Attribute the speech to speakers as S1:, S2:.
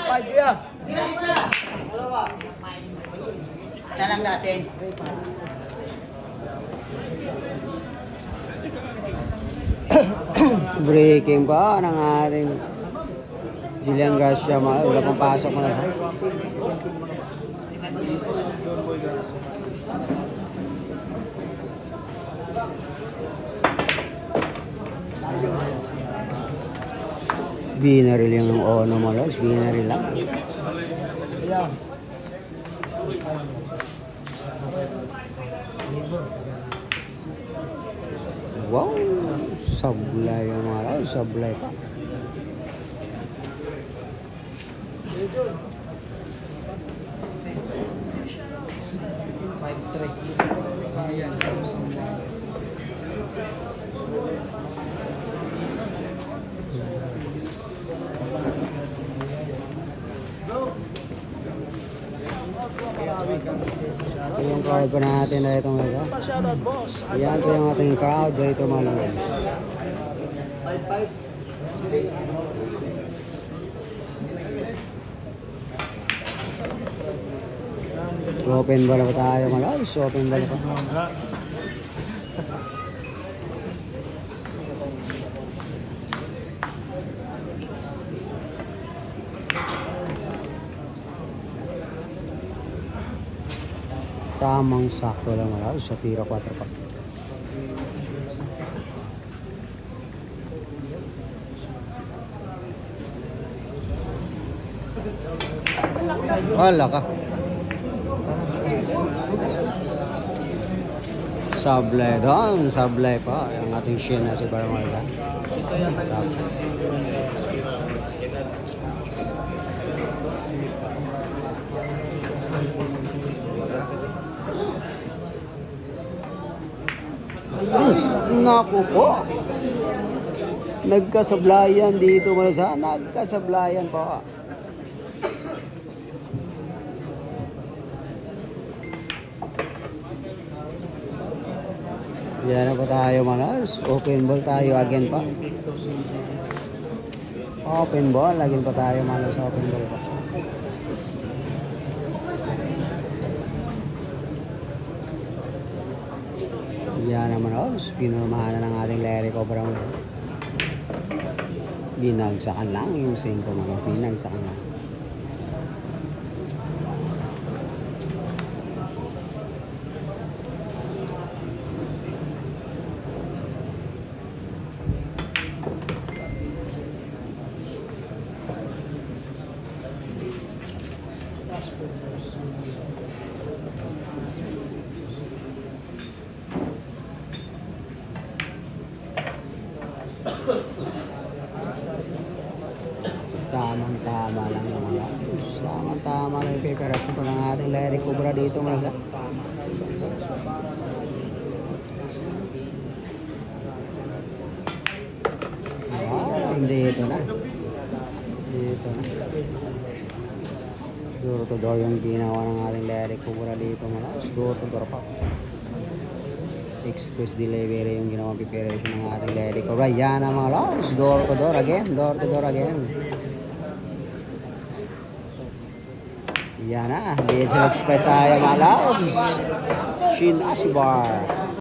S1: Five, kuya.
S2: Isa lang dasin.
S3: Breaking pa ng ating Julian Garcia. Wala pang pasok mo na sa. Binaril yung ono mo lang. Binaril lang. Wow! Sablay yung mga lang. Sablay pa. Yung crowd pa natin na itong ito. Yan sa yung ating crowd dito malamang. Open bala pa tayo malas. Open bala pa. Tamang sakto lang malas. Sa tira 4 pa. Wala ka. Sablay doon. Sablay pa. Ang ating shin na si Baramalga. Naku po. Nagkasablayan dito malasa. Nagkasablayan pa. Yan na po tayo manas. Open ball tayo again pa. Open ball. Again pa tayo manas. Open ball pa. Yan na manas. Pinurmahan na ng ating Larry Cobra mo. Binagsakan lang yung 5 manas. Binagsakan lang. Tamang-tama lang naman lang. Tamang-tama lang yung preparasyon ko ng ating Larry Cobra dito mga sa. Dito na. Dito na. Door to door yung ginawa ng ating Larry Cobra dito mga sa. Door to door pa. Express delivery yung ginawang preparation ng ating Larry Cobra. Yan ang mga loves. Door to door again. Door to door again. Yan na. DSL Express tayo mga loves. Shin Asibar.